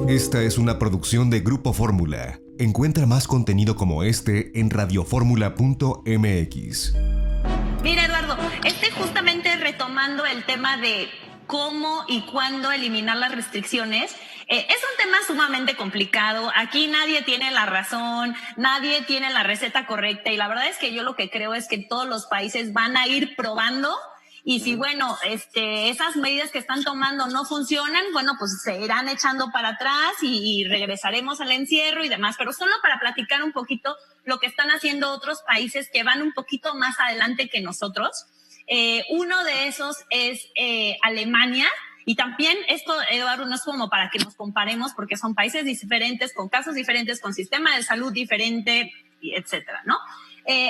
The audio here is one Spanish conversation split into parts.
Esta es una producción de Grupo Fórmula. Encuentra más contenido como este en radioformula.mx. Mira, Eduardo, justamente retomando el tema de cómo y cuándo eliminar las restricciones, es un tema sumamente complicado. Aquí nadie tiene la razón, nadie tiene la receta correcta, y la verdad es que yo lo que creo es que todos los países van a ir probando. Y si, bueno, esas medidas que están tomando no funcionan, bueno, pues se irán echando para atrás y regresaremos al encierro y demás. Pero solo para platicar un poquito lo que están haciendo otros países que van un poquito más adelante que nosotros. Uno de esos es Alemania. Y también esto, Eduardo, no es como para que nos comparemos, porque son países diferentes, con casos diferentes, con sistema de salud diferente, etcétera, ¿no?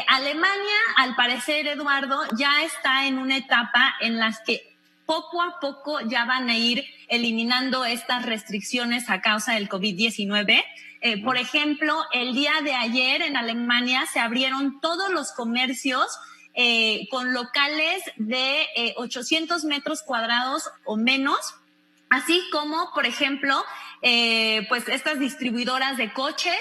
Alemania, al parecer, Eduardo, ya está en una etapa en las que poco a poco ya van a ir eliminando estas restricciones a causa del COVID-19. Por ejemplo, el día de ayer en Alemania se abrieron todos los comercios con locales de 800 metros cuadrados o menos, así como, por ejemplo, pues estas distribuidoras de coches,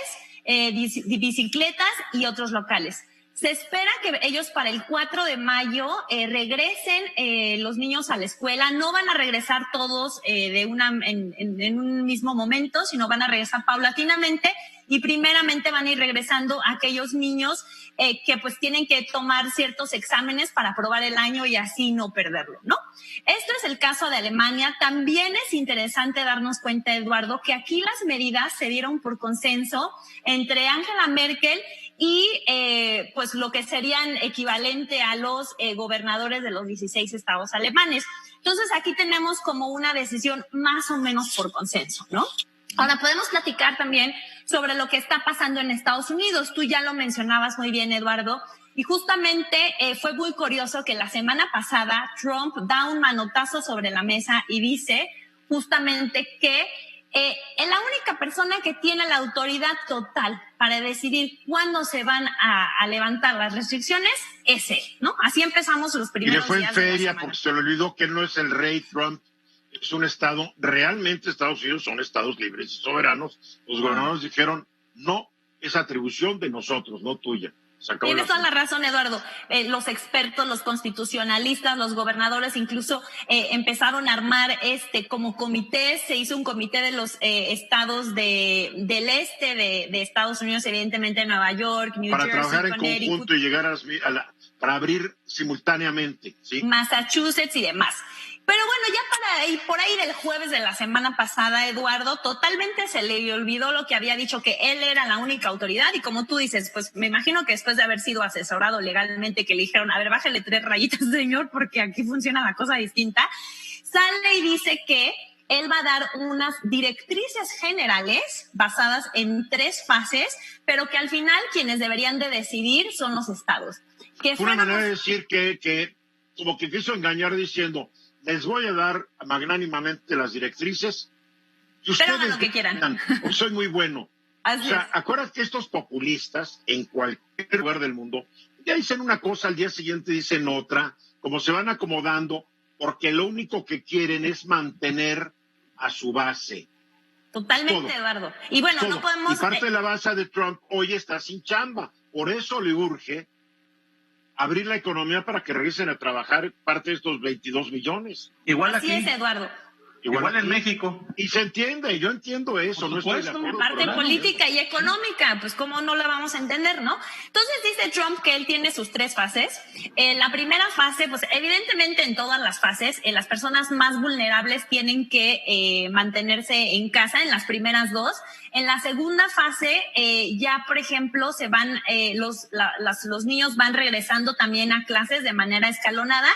bicicletas y otros locales. Se espera que ellos para el 4 de mayo regresen los niños a la escuela. No van a regresar todos en un mismo momento, sino van a regresar paulatinamente, y primeramente van a ir regresando aquellos niños que pues tienen que tomar ciertos exámenes para aprobar el año y así no perderlo, ¿no? Esto es el caso de Alemania. También es interesante darnos cuenta, Eduardo, que aquí las medidas se dieron por consenso entre Angela Merkel y pues lo que serían equivalente a los gobernadores de los 16 estados alemanes. Entonces aquí tenemos como una decisión más o menos por consenso, ¿no? Ahora podemos platicar también sobre lo que está pasando en Estados Unidos. Tú ya lo mencionabas muy bien, Eduardo, y justamente fue muy curioso que la semana pasada Trump da un manotazo sobre la mesa y dice justamente que la única persona que tiene la autoridad total para decidir cuándo se van a levantar las restricciones es él, ¿no? Así empezamos los primeros días. Y le fue en feria porque se le olvidó que no es el rey Trump. Es un estado, realmente Estados Unidos son estados libres y soberanos. Los gobernadores dijeron, no, es atribución de nosotros, no tuya. Tienes toda la razón, Eduardo. Los expertos, los constitucionalistas, los gobernadores incluso empezaron a armar como comités. Se hizo un comité de los estados del este de Estados Unidos, evidentemente Nueva York, New Jersey, para trabajar en Connecticut, conjunto y llegar para abrir simultáneamente, ¿sí? Massachusetts y demás. Pero bueno, ya para ir por ahí del jueves de la semana pasada, Eduardo, totalmente se le olvidó lo que había dicho, que él era la única autoridad. Y como tú dices, pues me imagino que después de haber sido asesorado legalmente, que le dijeron, a ver, bájale 3 rayitas, señor, porque aquí funciona la cosa distinta, sale y dice que él va a dar unas directrices generales basadas en 3 fases, pero que al final quienes deberían de decidir son los estados. Una manera de decir que como que quiso engañar diciendo, les voy a dar magnánimamente las directrices y ustedes hagan lo que quieran. Porque soy muy bueno. Así o sea, es. Acuérdate que estos populistas en cualquier lugar del mundo ya dicen una cosa, al día siguiente dicen otra, como se van acomodando, porque lo único que quieren es mantener a su base. Totalmente, todo. Eduardo. Y bueno, todo. No podemos... Y parte de la base de Trump hoy está sin chamba. Por eso le urge abrir la economía para que regresen a trabajar parte de estos 22 millones. Igual aquí. Así es, Eduardo. Igual en México. Y se entiende, yo entiendo eso. No estoy de acuerdo, la parte política y económica, pues cómo no la vamos a entender, ¿no? Entonces dice Trump que él tiene sus 3 fases. La primera fase, pues evidentemente en todas las fases, las personas más vulnerables tienen que mantenerse en casa en las primeras 2. En la segunda fase, ya por ejemplo, se van los niños van regresando también a clases de manera escalonada.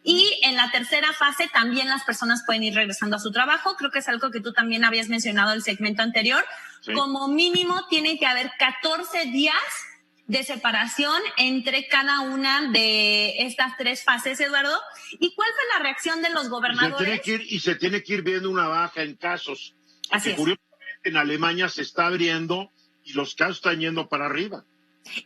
Y en la tercera fase también las personas pueden ir regresando a su trabajo. Creo que es algo que tú también habías mencionado en el segmento anterior. Sí. Como mínimo tiene que haber 14 días de separación entre cada una de estas 3 fases, Eduardo. ¿Y cuál fue la reacción de los gobernadores? Y se tiene que ir viendo una baja en casos. Así es. Curiosamente en Alemania se está abriendo y los casos están yendo para arriba.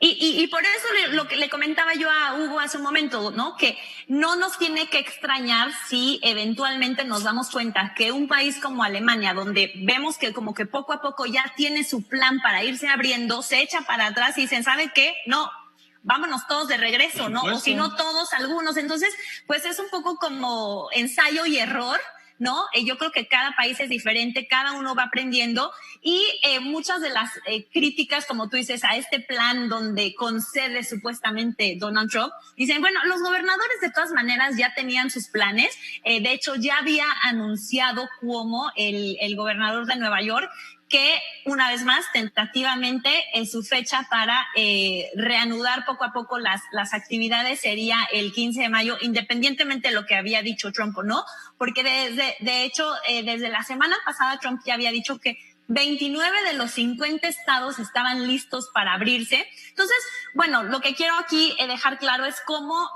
Y por eso lo que le comentaba yo a Hugo hace un momento, ¿no? Que no nos tiene que extrañar si eventualmente nos damos cuenta que un país como Alemania, donde vemos que como que poco a poco ya tiene su plan para irse abriendo, se echa para atrás y dicen, ¿sabe qué? No, vámonos todos de regreso, ¿no? O si no todos, algunos. Entonces, pues es un poco como ensayo y error, ¿no? Yo creo que cada país es diferente, cada uno va aprendiendo y muchas de las críticas, como tú dices, a este plan donde concede supuestamente Donald Trump, dicen, bueno, los gobernadores de todas maneras ya tenían sus planes, de hecho ya había anunciado Cuomo, el gobernador de Nueva York, que una vez más tentativamente su fecha para reanudar poco a poco las actividades sería el 15 de mayo, independientemente de lo que había dicho Trump o no, porque de hecho desde la semana pasada Trump ya había dicho que 29 de los 50 estados estaban listos para abrirse. Entonces, bueno, lo que quiero aquí dejar claro es cómo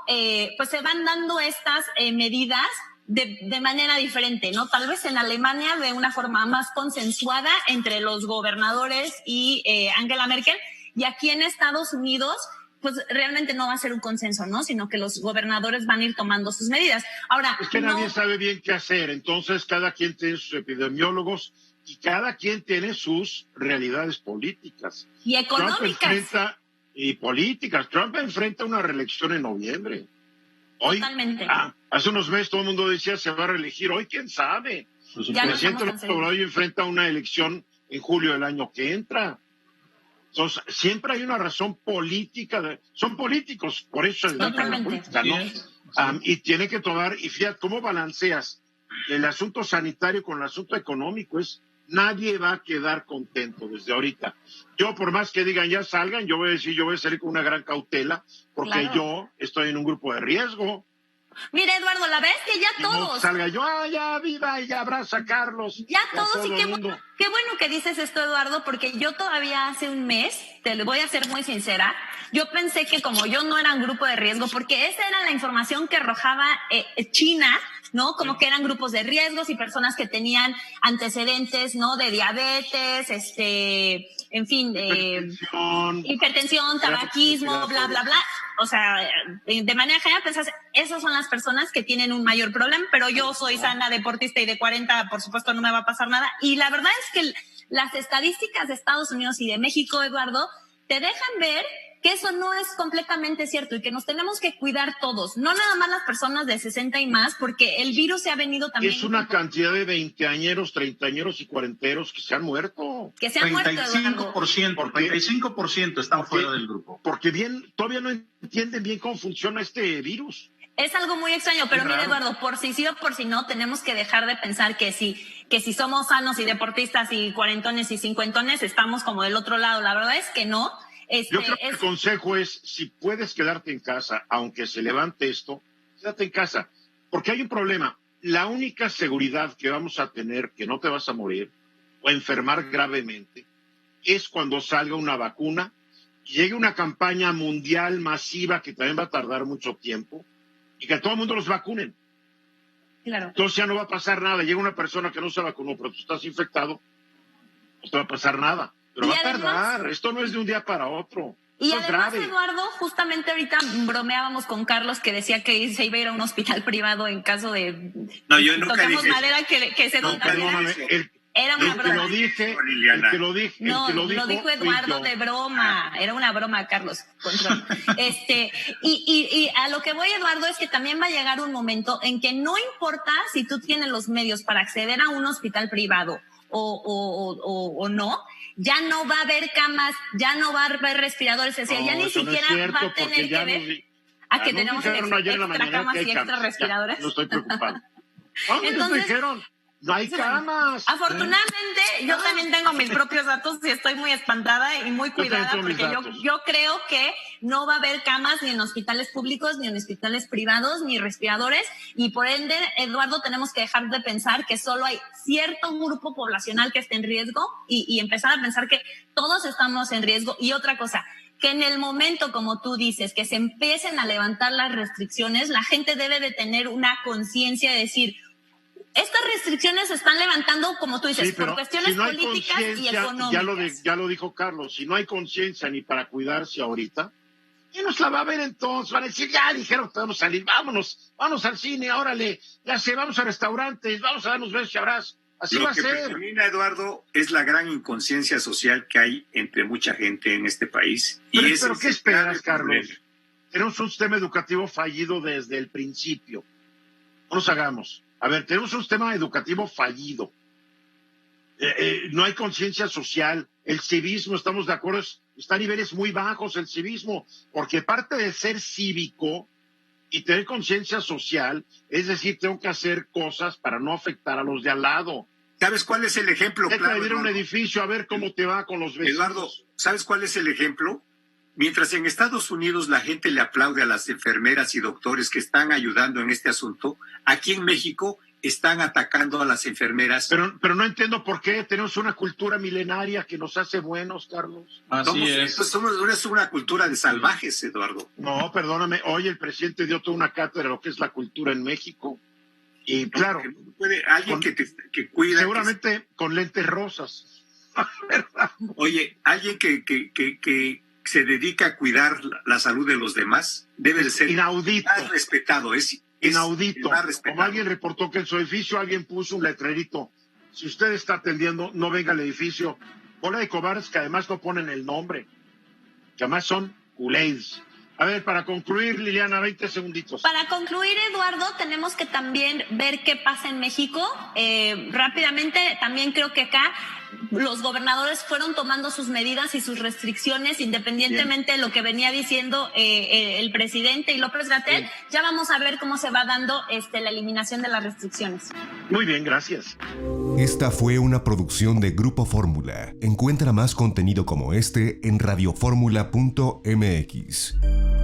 pues se van dando estas medidas de manera diferente, ¿no? Tal vez en Alemania de una forma más consensuada entre los gobernadores y Angela Merkel, y aquí en Estados Unidos pues realmente no va a ser un consenso, ¿no? Sino que los gobernadores van a ir tomando sus medidas. Ahora, es que nadie sabe bien qué hacer, entonces cada quien tiene sus epidemiólogos y cada quien tiene sus realidades políticas. Y económicas. Y políticas. Trump enfrenta una reelección en noviembre. Hoy, totalmente. Hace unos meses todo el mundo decía se va a reelegir. Hoy, ¿quién sabe? El presidente López Obrador enfrenta una elección en julio del año que entra. Entonces, siempre hay una razón política. Son políticos, por eso se dedican a la política, ¿no? Y tiene que tomar, y fíjate, ¿cómo balanceas el asunto sanitario con el asunto económico? Nadie va a quedar contento desde ahorita. Yo, por más que digan ya salgan, yo voy a decir, yo voy a salir con una gran cautela, porque yo estoy en un grupo de riesgo. Mira, Eduardo, la verdad es que ya todos. No salga yo, ya viva, y ya abraza a Carlos. Ya todos, y qué bueno que dices esto, Eduardo, porque yo todavía hace un mes, te lo voy a ser muy sincera, yo pensé que como yo no era un grupo de riesgo, porque esa era la información que arrojaba China, ¿no? Como que eran grupos de riesgos y personas que tenían antecedentes, ¿no? De diabetes, en fin, hipertensión, tabaquismo, bla, bla, bla. O sea, de manera general pensás, esas son las personas que tienen un mayor problema, pero yo soy sana, deportista y de 40, por supuesto, no me va a pasar nada. Y la verdad es que las estadísticas de Estados Unidos y de México, Eduardo, te dejan ver que eso no es completamente cierto y que nos tenemos que cuidar todos, no nada más las personas de 60 y más, porque el virus se ha venido también. Es una cantidad de 20añeros, 30añeros y 40eros que se han muerto. Que se han 35%, muerto, 35% están fuera del grupo. Porque todavía no entienden bien cómo funciona este virus. Es algo muy extraño, pero mira, Eduardo, por si sí o por si no, tenemos que dejar de pensar que si somos sanos y deportistas y cuarentones y cincuentones, estamos como del otro lado. La verdad es que no. Yo creo que el consejo es, si puedes quedarte en casa, aunque se levante esto, quédate en casa. Porque hay un problema. La única seguridad que vamos a tener que no te vas a morir o enfermar gravemente es cuando salga una vacuna y llegue una campaña mundial masiva que también va a tardar mucho tiempo y que a todo el mundo los vacunen. Claro. Entonces ya no va a pasar nada. Llega una persona que no se vacunó, pero tú estás infectado, no te va a pasar nada. Pero va a tardar, esto no es de un día para otro. Y además, Eduardo, justamente ahorita bromeábamos con Carlos que decía que se iba a ir a un hospital privado en caso de... No, yo nunca dije madera que se contaminara. Era una broma. Lo dijo Eduardo de broma. Era una broma, Carlos. Y a lo que voy, Eduardo, es que también va a llegar un momento en que no importa si tú tienes los medios para acceder a un hospital privado o no, ya no va a haber camas, ya no va a haber respiradores, es decir, ya ni siquiera va a tener que ver a que tenemos extra camas y extra respiradores. No estoy preocupado. Entonces dijeron, no hay camas. Afortunadamente, yo también tengo mis propios datos y estoy muy espantada y muy cuidada porque yo creo que no va a haber camas ni en hospitales públicos, ni en hospitales privados, ni respiradores, y por ende, Eduardo, tenemos que dejar de pensar que solo hay cierto grupo poblacional que esté en riesgo y empezar a pensar que todos estamos en riesgo. Y otra cosa, que en el momento, como tú dices, que se empiecen a levantar las restricciones, la gente debe de tener una conciencia de decir, Estas restricciones se están levantando, como tú dices, Sí, pero por cuestiones si no hay políticas y conciencia, económicas. ya lo dijo Carlos, si no hay conciencia ni para cuidarse ahorita, ¿quién nos la va a ver entonces? Van a decir, ya dijeron que podemos salir, vámonos al cine, órale, ya sé, vamos a restaurantes, vamos a darnos besos y abrazos. Así va Lo a que ser. predomina, Eduardo, es la gran inconsciencia social que hay entre mucha gente en este país. Pero ese ¿qué es el esperas, grave Carlos? problema. Tenemos un sistema educativo fallido desde el principio. No nos hagamos. A ver, tenemos un sistema educativo fallido. No hay conciencia social. El civismo, estamos de acuerdo, está a niveles muy bajos el civismo, porque parte de ser cívico y tener conciencia social, es decir, tengo que hacer cosas para no afectar a los de al lado. ¿Sabes cuál es el ejemplo Hay que claro, vivir en un Eduardo? edificio a ver cómo te va con los vecinos. Eduardo, ¿sabes cuál es el ejemplo? Mientras en Estados Unidos la gente le aplaude a las enfermeras y doctores que están ayudando en este asunto, aquí en México están atacando a las enfermeras. Pero no entiendo por qué tenemos una cultura milenaria que nos hace buenos, Carlos. Es una cultura de salvajes, Eduardo. No, perdóname. Hoy el presidente dio toda una cátedra de lo que es la cultura en México. Y claro, Alguien que cuida. seguramente con lentes rosas. Oye, alguien que se dedica a cuidar la salud de los demás debe de ser Inaudito. más respetado. Es Inaudito. más respetado. Como alguien reportó que en su edificio alguien puso un letrerito. Si usted está atendiendo, no venga al edificio. Bola de cobardes que además no ponen el nombre. Que además son culés. A ver, para concluir, Liliana, 20 segunditos. Para concluir, Eduardo, tenemos que también ver qué pasa en México. Rápidamente, también creo que acá los gobernadores fueron tomando sus medidas y sus restricciones, independientemente de lo que venía diciendo el presidente y López-Gatell. Ya vamos a ver cómo se va dando la eliminación de las restricciones. Muy bien, gracias. Esta fue una producción de Grupo Fórmula. Encuentra más contenido como este en radioformula.mx.